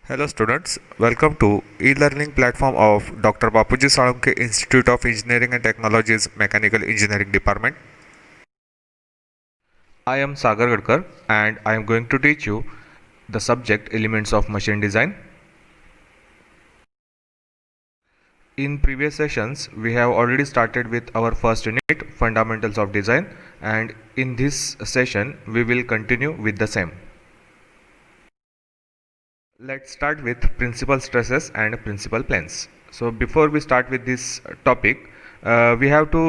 Hello students, welcome to e-learning platform of Dr. Bapuji Salunke Institute of Engineering and Technology's Mechanical Engineering Department. I am Sagar Gadkar and I am going to teach you the subject Elements of Machine Design. In previous sessions, we have already started with our first unit, Fundamentals of Design, and in this session, we will continue with the same. Let's start with principal stresses and principal planes. So before we start with this topic, we have to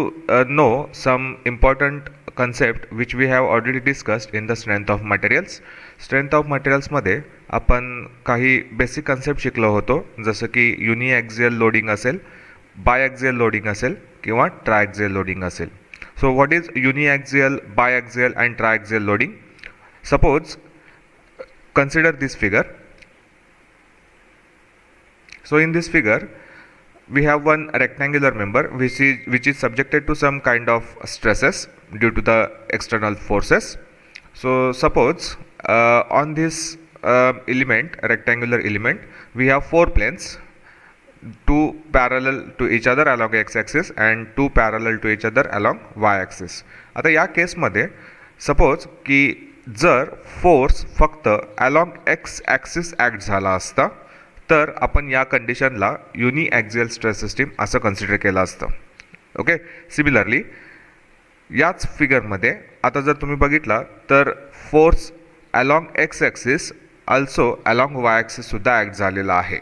know some important concept which we have already discussed in the strength of materials. Strength of materials मध्ये आपण काही basic concept शिकलो होतो, जसं की युनिॲक्सियल loading असेल, बायॲक्सियल loading असेल किंवा ट्रायॲक्सियल लोडिंग असेल. So what is uniaxial, biaxial and triaxial loading? Suppose consider this figure. So in this figure we have one rectangular member which is subjected to some kind of stresses due to the external forces. So suppose on this rectangular element, we have four planes, two parallel to each other along x-axis and two parallel to each other along y-axis. आता या केसमध्ये suppose की जर force फक्त along x axis act झाला असता तर आपण या कंडिशनला युनिॲक्सियल स्ट्रेस सिस्टीम असं कन्सिडर केलं असतं. ओके, सिमिलरली याच फिगरमध्ये आता जर तुम्ही बघितला तर force along x axis also along Y axis सुद्धा ॲक्ट झालेला आहे.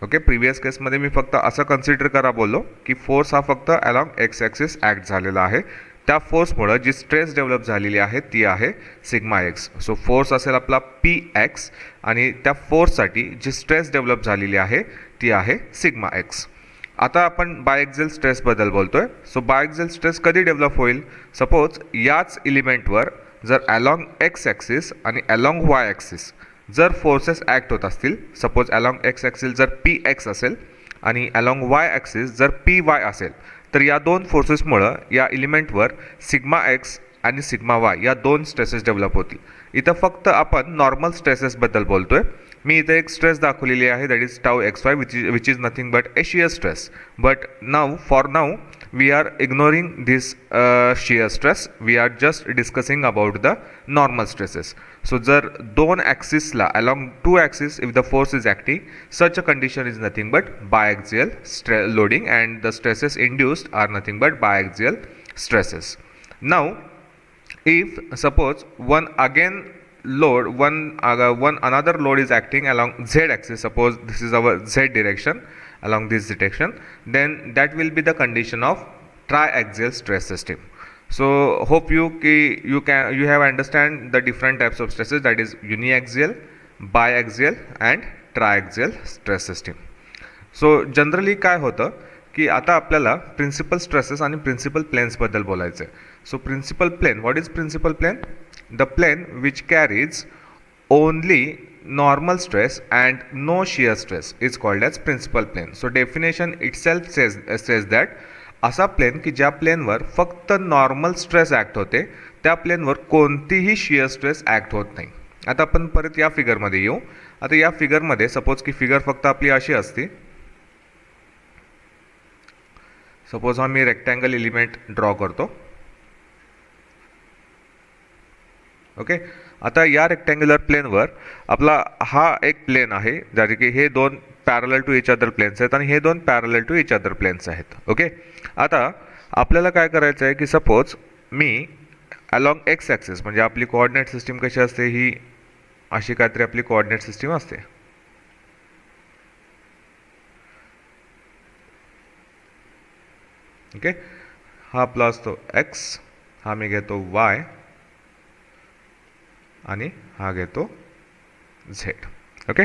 ओके, प्रिव्हियस केसमध्ये मी फक्त असं कन्सिडर करा बोललो की फोर्स हा फक्त अलॉंग एक्स ॲक्सिस ॲक्ट झालेला आहे. त्या फोर्समुळं जी स्ट्रेस डेव्हलप झालेली आहे ती आहे सिग्मा एक्स. सो फोर्स असेल आपला पी एक्स आणि त्या फोर्ससाठी जी स्ट्रेस डेव्हलप झालेली आहे ती आहे सिग्मा एक्स. आता आपण बायएक्सियल स्ट्रेसबद्दल बोलतोय. सो बायएक्सियल स्ट्रेस कधी डेव्हलप होईल? सपोज याच एलिमेंटवर जर अलॉंग एक्स ॲक्सिस आणि अलॉंग वाय ॲक्सिस जर फोर्सेस ॲक्ट होत असतील, सपोज अलॉंग एक्स ॲक्सिस जर पी एक्स असेल आणि अलॉंग वाय ॲक्सिस जर पी वाय असेल, तर या दोन फोर्सेसमुळं या एलिमेंटवर सिग्मा एक्स आणि सिग्मा वाय या दोन स्ट्रेसेस डेव्हलप होतील. इथं फक्त आपण नॉर्मल स्ट्रेसेसबद्दल बोलतोय. मी इथे एक स्ट्रेस दाखवलेली आहे, that is tau x Y which is nothing but A shear stress. But for now we are ignoring this shear stress. We are just discussing about the normal stresses. So जर दोन ॲक्सिसला along two axis if the force is acting, such a condition is nothing but biaxial loading and the stresses induced are nothing but biaxial stresses. Now if suppose one another load is acting along z axis, suppose this is our z direction, along this direction, then that will be the condition of triaxial stress system. So hope you have understand the different types of stresses, that is uniaxial, biaxial and triaxial stress system. So generally काय होतं की आता आपल्याला principal stresses आणि principal planes बद्दल बोलायचं आहे. So principal plane, what is principal plane? The plane which carries only normal stress and no shear stress is called as principal plane. So definition itself says that असा plain की ज्या प्लेनवर फक्त normal stress act होते, त्या प्लेनवर कोणतीही shear stress act होत नाही. आता आपण परत या फिगरमध्ये येऊ. आता या फिगरमध्ये सपोज की फिगर फक्त आपली अशी असते. सपोज हा मी रेक्टँगल एलिमेंट ड्रॉ करतो. ओके, आता या रेक्टँग्युलर प्लेनवर आपला हा एक प्लेन आहे, ज्याचे की हे दोन parallel to each other planes आहेत आणि हे दोन parallel to each other planes आहेत. ओके, आता आपल्याला काय करायचं आहे की सपोज मी अलॉंग एक्स ॲक्सिस, म्हणजे आपली कोऑर्डिनेट सिस्टीम कशी असते, ही अशी काहीतरी आपली कोऑर्डिनेट सिस्टीम असते. ओके, हा आपला असतो एक्स, हा मी घेतो वाय आणि हा घेतो झेड. ओके,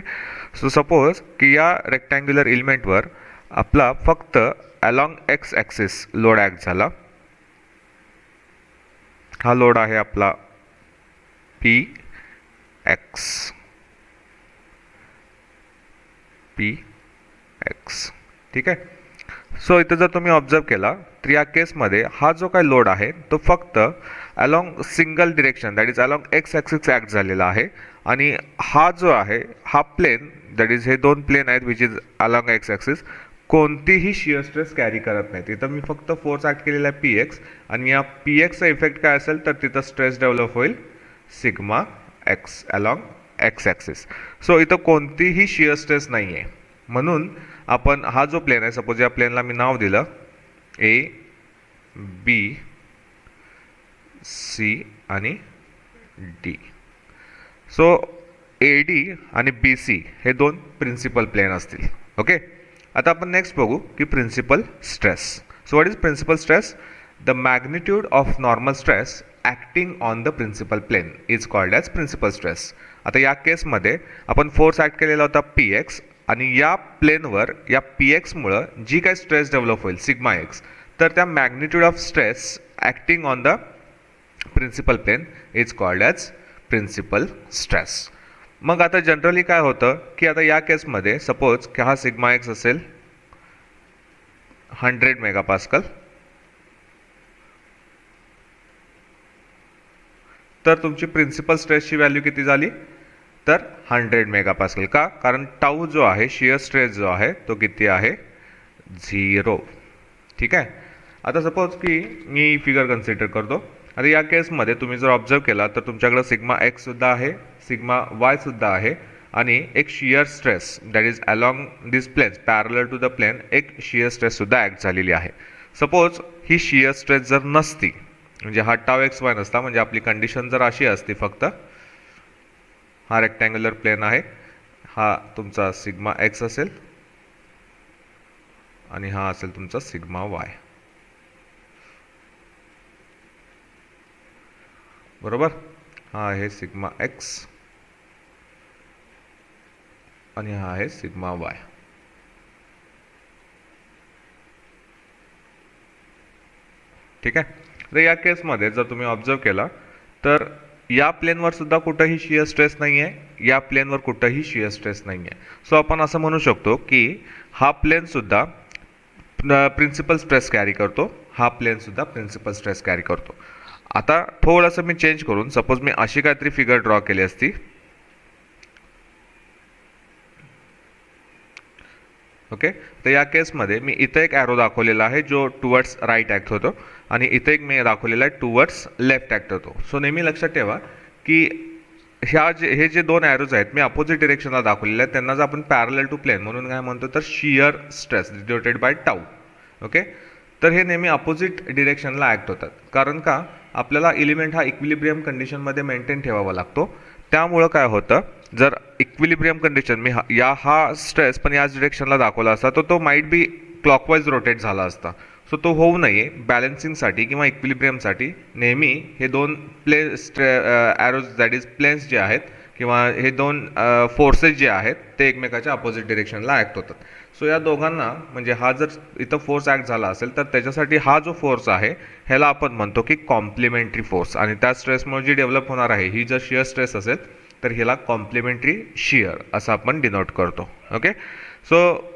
सो सपोज की या रेक्टँग्युलर एलिमेंटवर आपला फक्त along x axis load act झाला. हा लोड आहे आपला पी एक्स. ठीक आहे. सो इथं जर तुम्ही ऑब्झर्व केला तर या केसमध्ये हा जो काही लोड आहे तो फक्त along single direction that is along x axis act झालेला आहे. आणि हा जो आहे हा प्लेन दॅट इज हे दोन प्लेन आहेत which is along x axis कोणतीही शिअर स्ट्रेस कॅरी करत नाही. तिथं मी फक्त फोर्स ॲक्ट केलेला आहे पी एक्स आणि या पी एक्सचा इफेक्ट काय असेल तर तिथं स्ट्रेस डेव्हलप होईल sigma x along x axis. So इथं कोणतीही शिअर स्ट्रेस नाही आहे. म्हणून आपण हा जो प्लेन आहे सपोज या प्लेनला मी नाव दिलं ए बी सी आणि डी. सो ए डी आणि बी सी हे दोन प्रिन्सिपल प्लेन असतील. ओके, आता आपण नेक्स्ट बघू की principal stress. So what is principal stress? The magnitude of normal stress acting on the principal plane is called as principal stress. आता या केसमध्ये आपण फोर्स ॲक्ट केलेला होता पी एक्स आणि या प्लेनवर या पी एक्समुळं जी काही स्ट्रेस डेव्हलप होईल सिग्मा एक्स तर त्या magnitude of stress acting on the principal plane is called as principal stress. मग आता जनरली काय होतं की आता या केसमध्ये सपोज की हा सिग्मा एक्स असेल 100 मेगापास्कल तर तुमची प्रिन्सिपल स्ट्रेसची व्हॅल्यू किती झाली तर 100 मेगापास्कल. का? कारण टाऊ जो आहे शिअर स्ट्रेस जो आहे तो किती आहे 0. ठीक आहे. आता सपोज की मी फिगर कन्सिडर करतो. आता या केसमध्ये तुम्ही जर ऑब्झर्व केला तर तुमच्याकडे सिग्मा एक्ससुद्धा आहे सिग्मा वायसुद्धा आहे आणि एक shear stress that is along this planes parallel to the plane एक शिअर स्ट्रेससुद्धा ॲक्ट झालेली आहे. सपोज ही शिअर स्ट्रेस जर नसती म्हणजे हा टाव एक्स वाय नसता म्हणजे आपली कंडिशन जर अशी असती फक्त हा रेक्टँग्युलर प्लेन आहे हा तुमचा सिग्मा एक्स असेल आणि हा असेल तुमचा सिग्मा वाय. बरोबर, हा आहे सिग्मा एक्स आणि हा आहे सिग्मा वाय. ठीक आहे. तर या केसमध्ये जर तुम्ही ऑब्झर्व केला तर या प्लेनवर सुद्धा कुठंही शिअर स्ट्रेस नाही आहे या प्लेनवर कुठंही शिअर स्ट्रेस नाही आहे. सो आपण असं म्हणू शकतो की हा प्लेनसुद्धा प्रिन्सिपल स्ट्रेस कॅरी करतो हा प्लेनसुद्धा प्रिन्सिपल स्ट्रेस कॅरी करतो. आता थोडंसं मी चेंज करून सपोज मी अशी काहीतरी फिगर ड्रॉ केली असती. ओके, तर या केसमध्ये मी इथं एक ॲरो दाखवलेला आहे जो टुवर्ड्स राईट ॲक्ट होतो आणि इथं एक मी दाखवलेला आहे टुवर्ड्स लेफ्ट ॲक्ट होतो. सो नेहमी लक्षात ठेवा की हे जे दोन ॲरोज आहेत मी अपोजिट डिरेक्शनला दाखवलेले आहेत त्यांना जर आपण पॅरलल टू प्लेन म्हणून काय म्हणतो तर shear stress denoted by tau. Okay, तर हे नेहमी अपोजिट डिरेक्शनला ॲक्ट होतात. कारण का आपल्याला एलिमेंट हा इक्विलिब्रियम कंडिशनमध्ये मेंटेन ठेवावा लागतो. त्यामुळं काय होतं जर इक्विलिब्रियम कंडिशन मी हा स्ट्रेस पण याच डिरेक्शनला दाखवला असता तर तो माईट बी क्लॉकवाईज रोटेट झाला असता. सो तो होऊ नये बॅलन्सिंगसाठी किंवा इक्विलिब्रियमसाठी नेहमी हे दोन ॲरोज दॅट इज प्लेन्स जे आहेत किंवा हे दोन फोर्सेस जे आहेत ते एकमेकाच्या अपोजिट डिरेक्शनला ॲक्ट होतात. सो या दोघांना म्हणजे हा जर इथं फोर्स ॲक्ट झाला असेल तर त्याच्यासाठी हा जो फोर्स आहे ह्याला आपण म्हणतो की कॉम्प्लिमेंटरी फोर्स आणि त्या स्ट्रेसमुळे जी डेव्हलप होणार आहे ही जर शिअर स्ट्रेस असेल तर ह्याला कॉम्प्लिमेंटरी शिअर असं आपण डिनोट करतो. ओके, सो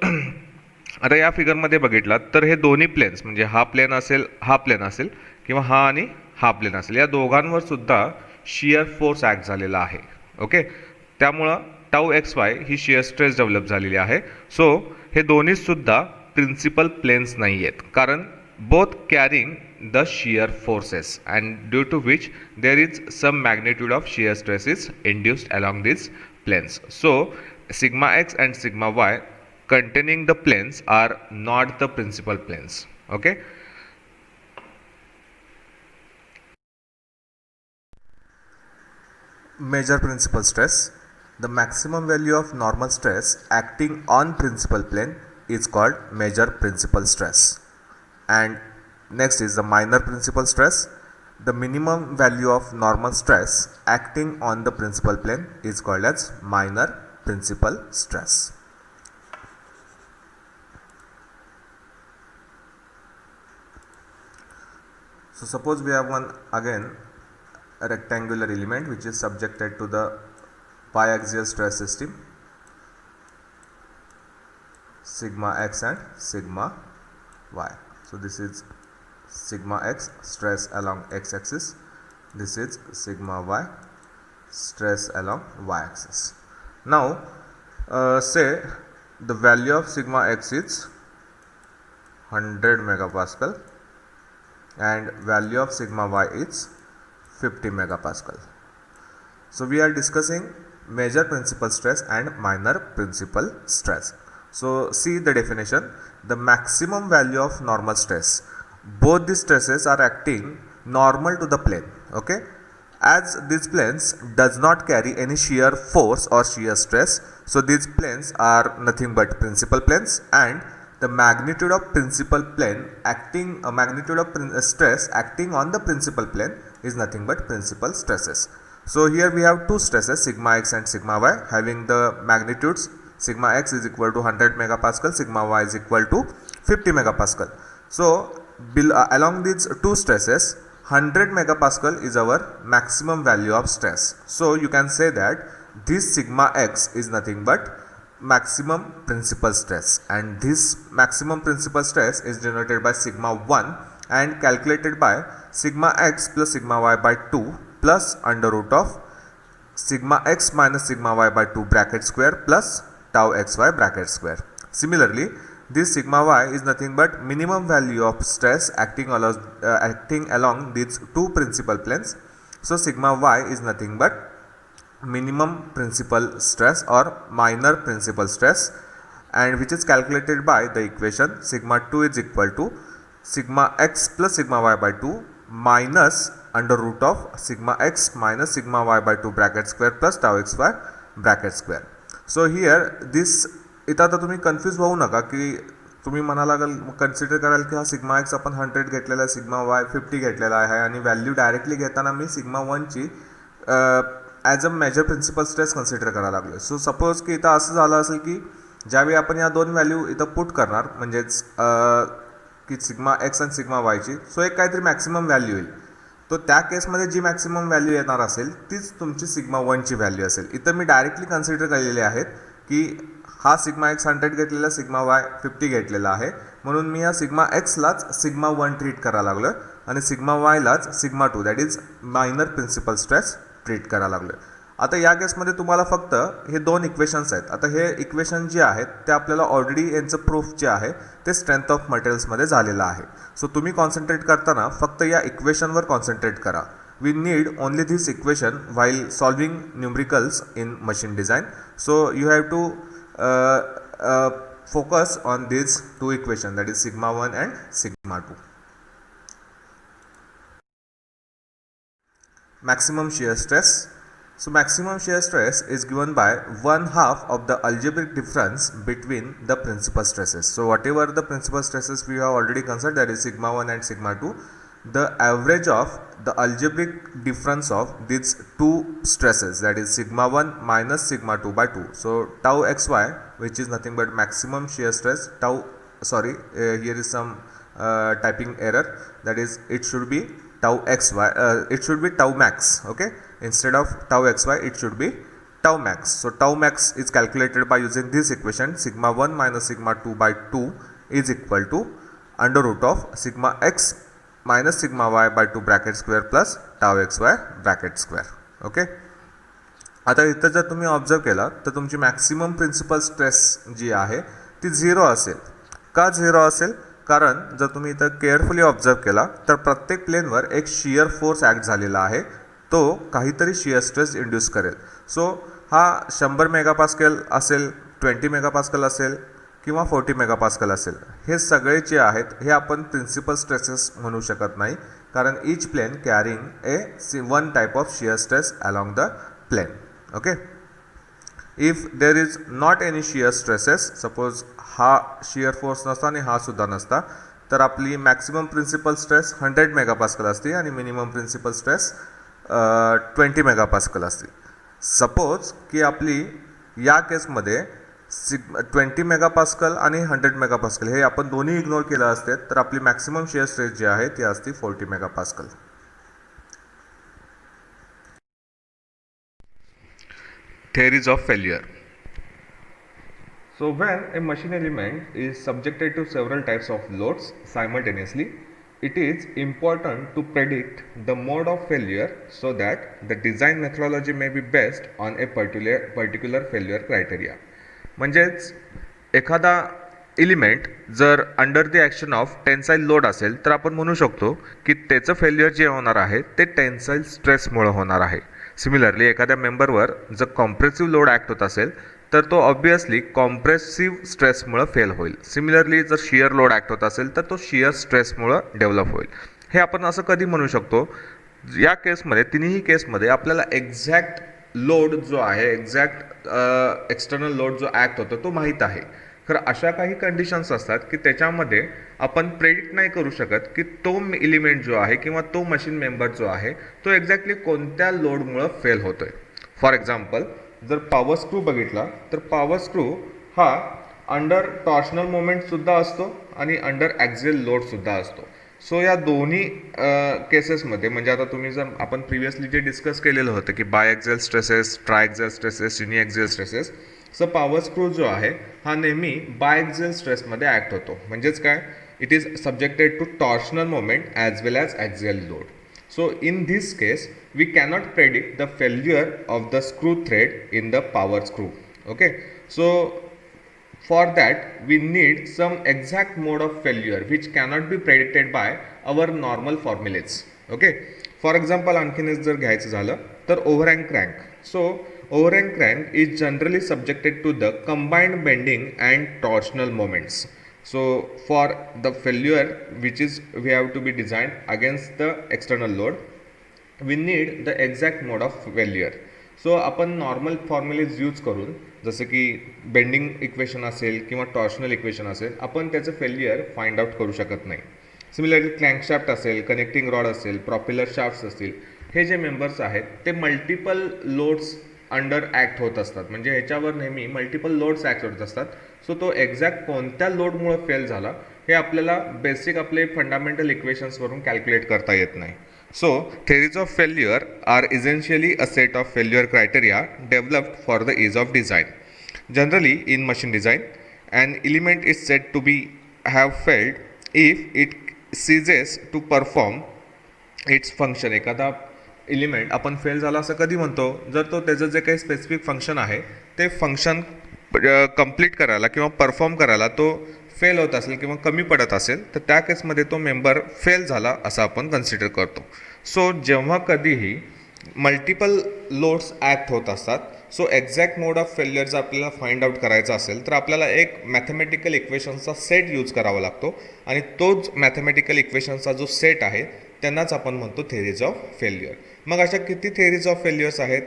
आता या फिगरमध्ये बघितलात तर हे दोन्ही प्लेन्स म्हणजे हा प्लेन असेल किंवा हा आणि हा प्लेन असेल या दोघांवर सुद्धा शिअर फोर्स ॲक्ट झालेला आहे. ओके, त्यामुळं टाऊ एक्स वाय ही शिअर स्ट्रेस डेव्हलप झालेली आहे. सो हे दोन्ही सुद्धा प्रिन्सिपल प्लेन्स नाही आहेत कारण both carrying the shear forces and due to which there is some magnitude of shear stress is induced along these planes. So sigma x and sigma y containing the planes are not the principal planes. Okay, measure principal stress. The maximum value of normal stress acting on principal plane is called measure principal stress. And next is the minor principal stress. The minimum value of normal stress acting on the principal plane is called as minor principal stress. So suppose we have one again a rectangular element which is subjected to the biaxial stress system sigma x and sigma y. So this is sigma x stress along x axis This is sigma y, stress along y-axis. Now say the value of sigma x is 100 megapascal and value of sigma y is 50 megapascal. So we are discussing major principal stress and minor principal stress. So see the definition. The maximum value of normal stress. Both the stresses are acting normal to the plane. Okay. As these planes does not carry any shear force or shear stress, so these planes are nothing but principal planes, and the magnitude of principal plane acting magnitude of stress acting on the principal plane is nothing but principal stresses. So here we have two stresses, sigma x and sigma y, having the magnitudes. Sigma x is equal to 100 megapascal, sigma y is equal to 50 megapascal. So along these two stresses, 100 megapascal is our maximum value of stress. So you can say that this sigma x is nothing but maximum principal stress, and this maximum principal stress is denoted by sigma 1 and calculated by sigma x plus sigma y by 2 plus under root of sigma x minus sigma y by 2 bracket square plus tau xy bracket square. Similarly, this sigma y is nothing but minimum value of stress acting along these two principal planes. So sigma y is nothing but minimum principal stress or minor principal stress, and which is calculated by the equation sigma 2 is equal to sigma x plus sigma y by 2 minus under root of sigma x minus sigma y by 2 bracket square plus tau xy bracket square. So here this इथं आता तुम्ही confuse होऊ नका की तुम्ही म्हणा लागेल consider कराल की हा सिग्मा एक्स आपण 100 घेतलेला आहे, सिग्मा वाय 50 घेतलेला आहे आणि व्हॅल्यू डायरेक्टली घेताना मी सिग्मा 1 ची as a major principal stress consider करायला लागलो. सो सपोज की इथं असं झालं असेल की ज्यावेळी आपण या दोन व्हॅल्यू इथं पुट करणार म्हणजेच की सिग्मा एक्स आणि सिग्मा वायची, सो एक काहीतरी मॅक्सिमम व्हॅल्यू येईल. तो त्या केसमध्ये जी मॅक्सिमम व्हॅल्यू येणार असेल तीच तुमची सिग्मा 1ची व्हॅल्यू असेल. इथं मी डायरेक्टली कन्सिडर केलेले आहेत की हा सिग्मा एक्स 100 घेतलेला, सिग्मा वाय 50 घेतलेला आहे, म्हणून मी या सिग्मा एक्सलाच सिग्मा 1 ट्रीट करायला लागलो आणि सिग्मा वायलाच sigma 2 that is minor principal stress treat करायला लागलो. आता या केसमध्ये तुम्हाला फक्त हे दोन इक्वेशन्स आहेत. आता हे इक्वेशन जे आहेत ते आपल्याला ऑलरेडी यांचं प्रूफ जे आहे ते स्ट्रेंथ ऑफ मटेरियल्समध्ये झालेलं आहे. सो तुम्ही कॉन्सन्ट्रेट करताना फक्त या इक्वेशनवर कॉन्सन्ट्रेट करा. We need only this equation while solving numericals in machine design. So you have to focus on these two equations, that is sigma 1 and sigma 2. Maximum shear stress. So maximum shear stress is given by 1/2 of the algebraic difference between the principal stresses. So whatever the principal stresses we have already considered, that is sigma 1 and sigma 2, the average of the algebraic difference of these two stresses, that is sigma 1 minus sigma 2 by 2. So tau xy, which is nothing but maximum shear stress, here is some typing error, that is it should be tau xy, it should be tau max. Okay, instead of tau xy it should be tau max. So tau max is calculated by using this equation, sigma 1 minus sigma 2 by 2 is equal to under root of sigma x minus sigma y by 2 bracket square plus tau xy bracket square. Okay, आता इथं जर तुम्ही observe केला तर तुमची maximum principal stress जी आहे ती 0 असेल. का 0 असेल? कारण जर तुम्ही इथं केअरफुली ऑब्झर्व केला तर प्रत्येक प्लेनवर एक शियर फोर्स ॲक्ट झालेला आहे, तो काहीतरी शियर स्ट्रेस इंड्यूस करेल. सो हा 100 मेगापास्कल असेल, 20 मेगापास्कल असेल किंवा 40 मेगापास्कल असेल. हे सगळे जे आहेत हे आपण प्रिन्सिपल स्ट्रेसेस म्हणू शकत नाही, कारण each plane carrying a one type of shear stress along the plane. Okay, if there is not any shear stresses, suppose हा शियर फोर्स नसता आणि हा सुद्धा नसता, तर आपली मॅक्सिमम प्रिन्सिपल स्ट्रेस 100 मेगापास्कल असते आणि मिनिमम प्रिन्सिपल स्ट्रेस 20 मेगापास्कल असते. सपोज की आपली या केसमध्ये 20 मेगापास्कल आणि 100 मेगापास्कल हे आपण दोन्ही इग्नोर केलं असते, तर आपली मॅक्सिमम शियर स्ट्रेस जी आहे ती असते 40 megapascal. Theories of failure. So when a machine element is subjected to several types of loads simultaneously, it is important to predict the mode of failure so that the design methodology may be based on a particular failure criteria. म्हणजेच एखादा element जर under the action of tensile load असेल तर आपण म्हणू शकतो की त्याचं फेल्युअर जे होणार आहे ते टेन्साईल स्ट्रेसमुळे होणार आहे. सिमिलरली एखाद्या मेंबरवर जर कॉम्प्रेसिव्ह लोड ॲक्ट होत असेल तर तो ऑब्वियसली कॉम्प्रेसिव्ह स्ट्रेसमुळे फेल होईल. सिमिलरली जर शियर लोड ॲक्ट होत असेल तर तो शियर स्ट्रेसमुळे डेव्हलप होईल. हे आपण असं कधी म्हणू शकतो, या केसमध्ये तिन्ही केसमध्ये आपल्याला एक्झॅक्ट लोड जो आहे, एक्झॅक्ट एक्सटर्नल लोड जो ॲक्ट होतो तो माहीत आहे. खरं अशा काही कंडिशन्स असतात की त्याच्यामध्ये आपण प्रेडिक्ट नाही करू शकत की तो एलिमेंट जो आहे किंवा तो मशीन मेंबर जो आहे तो एक्झॅक्टली कोणत्या लोडमुळं फेल होतोय. फॉर एक्झाम्पल जर पॉवर स्क्रू बघितला तर पॉवर स्क्रू हा अंडर टॉर्शनल मोमेंटसुद्धा असतो आणि अंडर ॲक्झियल लोडसुद्धा असतो. सो या दोन्ही केसेसमध्ये म्हणजे आता तुम्ही जर आपण प्रिव्हियसली जे डिस्कस केलेलं होतं की biaxial stresses, triaxial stresses, uniaxial stresses, so power screw जो आहे हा नेहमी बाय ॲक्झियल स्ट्रेसमध्ये ॲक्ट होतो. म्हणजेच काय, it is subjected to torsional moment as well as axial load. So in this case we cannot predict the failure of the screw thread in the power screw. Okay, so for that we need some exact mode of failure which cannot be predicted by our normal formulas. Okay, for example आणखीन जर घ्यायचं झालं तर overhang crank. So overhang crank is generally subjected to the combined bending and torsional moments. So for the failure which is we have to be designed against the external load, we need the exact mode of failure. So आपण normal formulas use करून जसं की bending equation असेल किंवा torsional equation असेल आपण त्याचं failure find out करू शकत नाही. सिमिलरली क्रँकशाफ्ट असेल, कनेक्टिंग रॉड असेल, प्रॉपेलर शाफ्ट्स असतील, हे जे मेंबर्स आहेत ते मल्टिपल लोड्स अंडर ॲक्ट होत असतात. म्हणजे ह्याच्यावर नेहमी मल्टिपल लोड्स ॲक्ट होत असतात. सो तो एक्झॅक्ट कोणत्या लोडमुळे फेल झाला हे आपल्याला बेसिक आपले फंडामेंटल इक्वेशन्सवरून कॅल्क्युलेट करता येत नाही. So theories of failure are essentially a set of failure criteria developed for the ease of design. Generally in machine design, an element is said to be have failed if it ceases to perform its function. एखादा element आपण fail झाला असं कधी म्हणतो, जर तो त्याचं जे काही स्पेसिफिक फंक्शन आहे ते फंक्शन कंप्लीट करायला किंवा परफॉर्म करायला तो फेल होत असेल किंवा कमी पडत असेल तर त्या केसमध्ये तो मेंबर फेल झाला असं आपण कन्सिडर करतो. सो जेव्हा कधीही मल्टिपल लोड्स ॲक्ट होत असतात, so exact mode of failure जर आपल्याला फाइंड आउट करायचा असेल तर आपल्याला एक मॅथमॅटिकल इक्वेशनचा सेट यूज करावा लागतो आणि तोच मॅथमॅटिकल इक्वेशनचा जो सेट आहे त्यांनाच आपण म्हणतो थेरीज ऑफ फेल्युअर. मग अशा किती थेरीज ऑफ फेल्युअर्स आहेत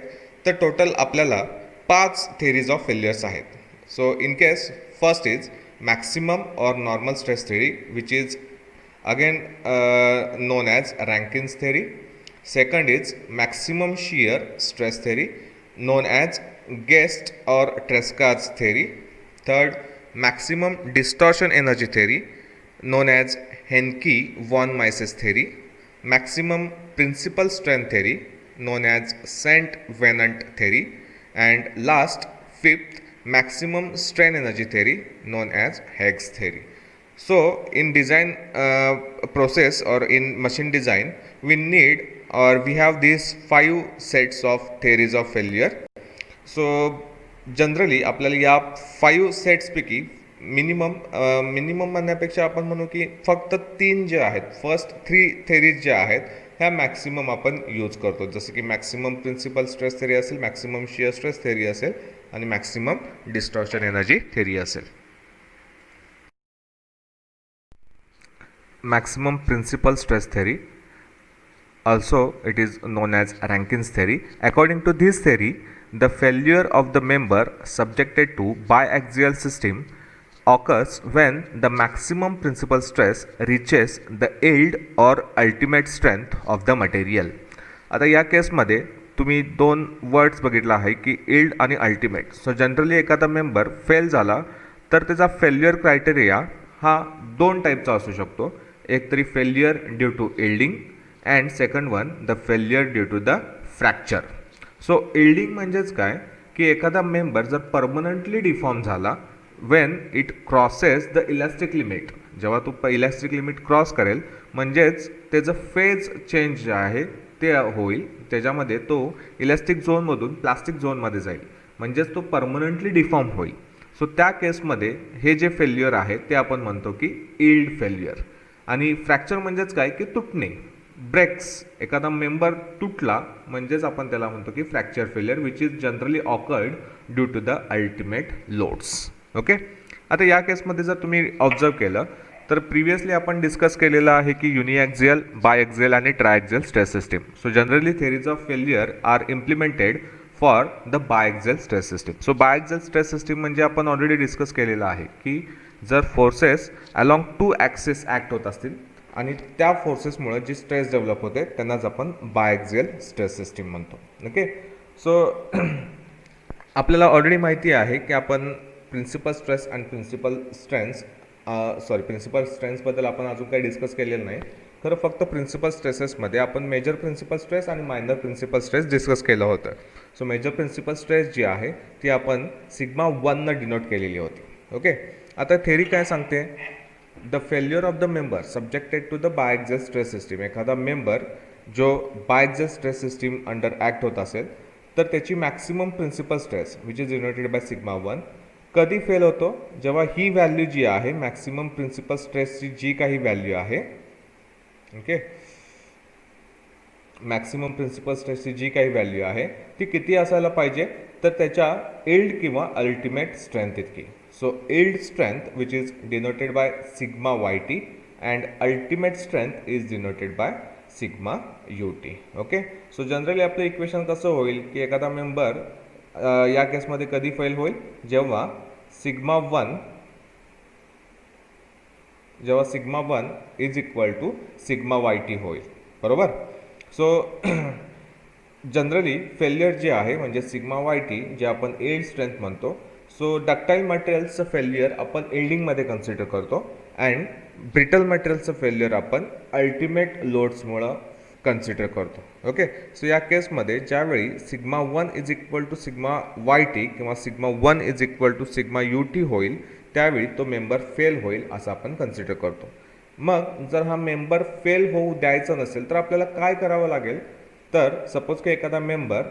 तर टोटल आपल्याला 5 थेरीज ऑफ फेल्युअर्स आहेत. So in case first is maximum or normal stress theory, which is again known as Rankin's theory. Second is maximum shear stress theory, known as Guest or Tresca's theory. Third, maximum distortion energy theory, known as Henke von Mises theory. Maximum principal strength theory, known as Saint Venant theory. And last, fifth, maximum strain energy theory, known as Higgs theory. So in design process or in machine design we need or we have these 5 sets of theories of failure. So generally आपल्याला या 5 sets पैकी minimum म्हणण्यापेक्षा आपण म्हणू की फक्त 3 जे आहेत, फर्स्ट 3 थेरीज जे आहेत ह्या मॅक्सिमम आपण यूज करतो. जसं की मॅक्सिमम प्रिन्सिपल स्ट्रेस थेरी असेल, मॅक्सिमम शियर स्ट्रेस थेरी असेल आणि मॅक्सिमम डिस्टॉर्शन एनर्जी थेरी असेल. Maximum principal stress theory, also it is known as Rankin's theory. According to this theory, the failure of the member subjected to biaxial system occurs when the maximum principal stress reaches the yield or ultimate strength of the material. आता या केसमध्ये तुम्ही 2 words बघितला आहे की yield आणि ultimate. So generally एखादा member fail झाला तर त्याचा फेल्युअर क्रायटेरिया हा 2 टाईपचा असू शकतो. एक तरी failure due to yielding and second one the failure due to the fracture. So yielding म्हणजेच काय की एखादा मेंबर जर परमनंटली डिफॉर्म झाला when it crosses the elastic limit. जेव्हा तो इलॅस्टिक लिमिट क्रॉस करेल म्हणजेच त्याचं फेज चेंज जे आहे ते होईल, त्याच्यामध्ये तो इलॅस्टिक झोनमधून प्लास्टिक झोनमध्ये जाईल, म्हणजेच तो परमनंटली डिफॉर्म होईल. सो त्या केसमध्ये हे जे फेल्युअर आहे ते आपण म्हणतो की इल्ड फेल्युअर. आणि फ्रॅक्चर म्हणजेच काय की तुटणे, ब्रेक्स, एखादा मेंबर तुटला म्हणजेच आपण त्याला म्हणतो की fracture failure which is generally occurred due to the ultimate loads. Okay. आता या केसमध्ये जर तुम्ही ऑब्झर्व केलं तर प्रिव्हियसली आपण डिस्कस केलेलं आहे की युनिॲक्झियल, बायॲक्झियल आणि triaxial stress system. So generally theories of failure are implemented for the biaxial stress system. So biaxial stress system म्हणजे आपण ऑलरेडी डिस्कस केलेलं आहे की जर forces along two axis act होत असतील आणि त्या फोर्सेसमुळे जी स्ट्रेस डेव्हलप होते त्यांनाच आपण बायॲक्झियल स्ट्रेस सिस्टीम म्हणतो. ओके. सो आपल्याला ऑलरेडी माहिती आहे की आपण प्रिन्सिपल स्ट्रेस आणि प्रिन्सिपल स्ट्रेंथ्सबद्दल आपण अजून काही डिस्कस केलेलं नाही. खरं फक्त प्रिन्सिपल स्ट्रेसेसमध्ये आपण मेजर प्रिन्सिपल स्ट्रेस आणि मायनर प्रिन्सिपल स्ट्रेस डिस्कस केलं होतं. सो मेजर प्रिन्सिपल स्ट्रेस जी आहे ती आपण सिग्मा 1 डिनोट केलेली होती. ओके. आता थेरी काय सांगते, the failure of the member subjected to the biaxial stress system. एखादा मेंबर जो biaxial stress system under act होत असेल तर त्याची maximum principal stress which is denoted by sigma 1 कधी फेल होतो, जेव्हा ही व्हॅल्यू जी आहे मॅक्सिमम प्रिन्सिपल स्ट्रेसची जी काही व्हॅल्यू आहे, ओके, मॅक्सिमम प्रिन्सिपल स्ट्रेसची जी काही व्हॅल्यू आहे ती किती असायला पाहिजे, तर त्याच्या इल्ड किंवा अल्टिमेट स्ट्रेंथ इतकी. So yield strength which is denoted by sigma YT and ultimate strength is denoted by sigma UT. Okay. So generally आपलं इक्वेशन कसं होईल की एखादा मेंबर या केसमध्ये कधी फेल होईल, जेव्हा sigma 1 is equal to sigma YT होईल. बरोबर. सो जनरली फेल्युअर जे आहे म्हणजे सिग्मा YT जे आपण इल्ड स्ट्रेंथ म्हणतो. सो डक्टाईल मटेरियल्सचं फेल्युअर आपण इल्डिंगमध्ये कन्सिडर करतो अँड ब्रिटल मटेरियलचं फेल्युअर आपण अल्टिमेट लोड्समुळं कन्सिडर करतो. ओके. सो या केसमध्ये ज्यावेळी sigma 1 is equal to sigma YT किंवा sigma 1 is equal to sigma UT होईल त्यावेळी तो मेंबर फेल होईल असं आपण कन्सिडर करतो. मग जर हा मेंबर फेल होऊ द्यायचा नसेल तर आपल्याला काय करावं लागेल, तर सपोज की एखादा मेंबर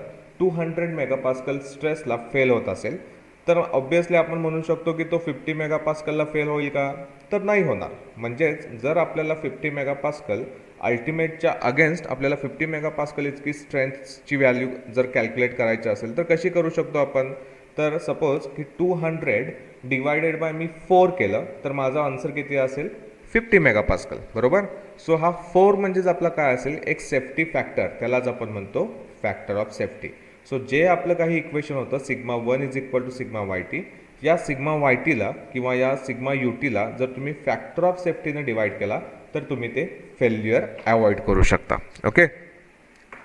200 मेगापास्कल स्ट्रेसला फेल होत असेल तर ऑब्वियसली आपण म्हणू शकतो की तो 50 मेगापास्कलला फेल होईल का, तर नाही होणार. म्हणजेच जर आपल्याला 50 मेगापास्कल अल्टिमेटच्या अगेन्स्ट आपल्याला 50 मेगापास्कल इतकी स्ट्रेंथची व्हॅल्यू जर कॅल्क्युलेट करायची असेल तर कशी करू शकतो आपण, तर सपोज की 200 डिवायडेड बाय मी 4 केलं तर माझा आन्सर किती असेल 50 मेगापास्कल. बरोबर. सो हा 4 म्हणजेच आपला काय असेल, एक सेफ्टी फॅक्टर, त्यालाच आपण म्हणतो फॅक्टर ऑफ सेफ्टी. सो जे आपलं काही इक्वेशन होतं sigma 1 is equal to sigma YT, या सिग्मा YTला किंवा या सिग्मा UTला जर तुम्ही फॅक्टर ऑफ सेफ्टीने डिवाइड केला तर तुम्ही ते फेल्युअर अवॉइड करू शकता. ओके.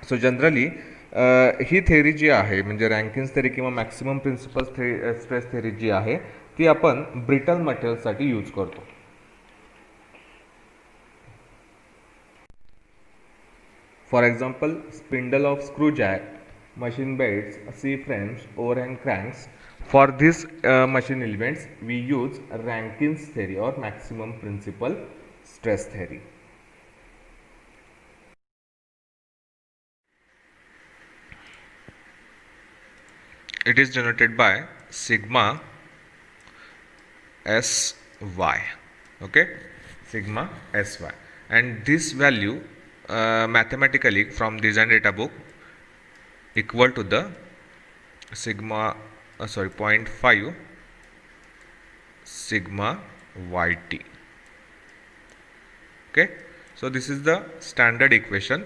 सो जनरली ही थेरी जी आहे म्हणजे रँकिन्स थेरी किंवा मॅक्सिमम प्रिन्सिपल स्ट्रेस थेरी जी आहे ती आपण ब्रिटल मटेरियलसाठी यूज करतो. For example spindle of screw jack, machine beds, C-frames, overhang cranks. For these machine elements, we use Rankine's theory or maximum principal stress theory. It is denoted by sigma SY. Okay, sigma SY, and this value mathematically from design data book equal to the sigma 0.5 sigma YT. Okay, so this is the standard equation.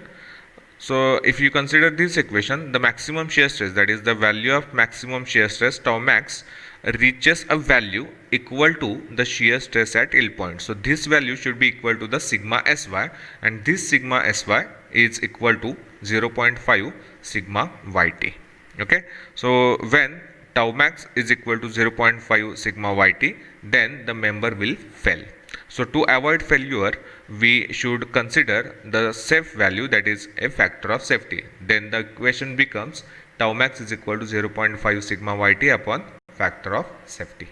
So if you consider this equation, the maximum shear stress, that is the value of maximum shear stress tau max, reaches a value equal to the shear stress at yield point. So this value should be equal to the sigma SY, and this sigma SY is equal to 0.5 sigma YT. Okay, so when tau max is equal to 0.5 sigma YT, then the member will fail. So to avoid failure, we should consider the safe value, that is a factor of safety. Then the equation becomes tau max is equal to 0.5 sigma YT upon factor of safety.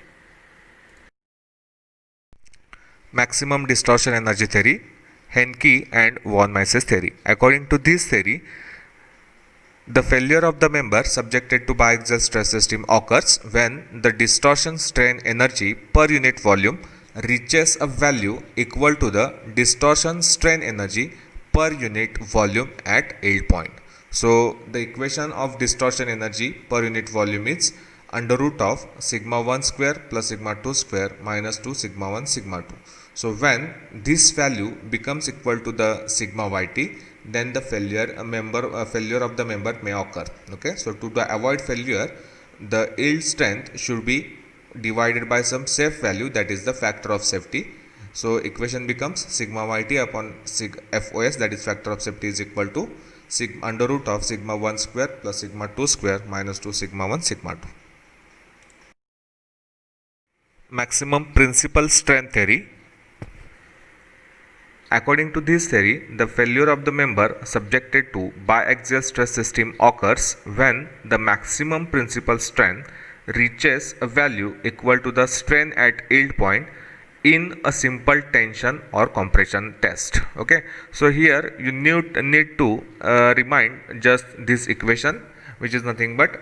maximum distortion energy theory, Henke and von Mises theory. According to this theory, the failure of the member subjected to biaxial stress system occurs when the distortion strain energy per unit volume reaches a value equal to the distortion strain energy per unit volume at yield point. So the equation of distortion energy per unit volume is under root of sigma 1 square plus sigma 2 square minus 2 sigma 1 sigma 2. So when this value becomes equal to the sigma yt, then the failure of the member may occur. Okay, so to avoid failure, the yield strength should be divided by some safe value, that is the factor of safety. So equation becomes sigma yt upon FOS, that is factor of safety, is equal to under root of sigma 1 square plus sigma 2 square minus 2 sigma 1 sigma 2. Maximum principal strain theory. According to this theory, the failure of the member subjected to biaxial stress system occurs when the maximum principal strain reaches a value equal to the strain at yield point in a simple tension or compression test. Okay, so here you need to remind just this equation, which is nothing but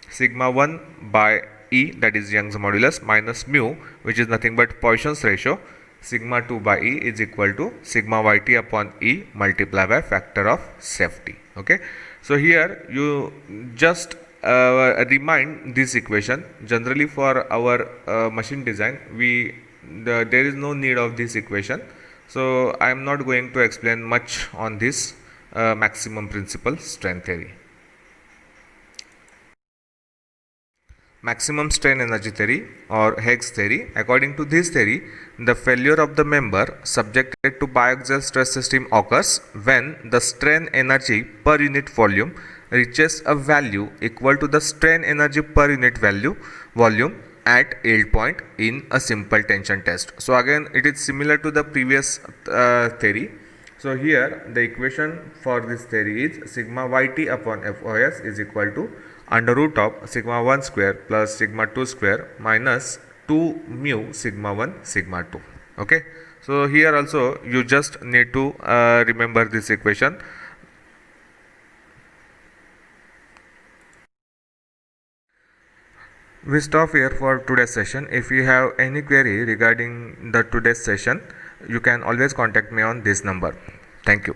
sigma 1 by E, that is Young's modulus, minus mu, which is nothing but Poisson's ratio. Sigma 2 by E is equal to sigma yt upon E multiplied by factor of safety. Okay, so here you just remind this equation. Generally for our machine design, there is no need of this equation, so I am not going to explain much on this maximum principal strain theory. Maximum strain energy theory or Higgs theory. According to this theory, the failure of the member subjected to biaxial stress system occurs when the strain energy per unit volume reaches a value equal to the strain energy per unit volume at yield point in a simple tension test. So again, it is similar to the previous theory. So here the equation for this theory is sigma yt upon FOS is equal to under root of sigma 1 square plus sigma 2 square minus 2 mu sigma 1 sigma 2. Okay, so here also you just need to remember this equation. We stop here for today's session. If you have any query regarding the today's session, you can always contact me on this number. Thank you.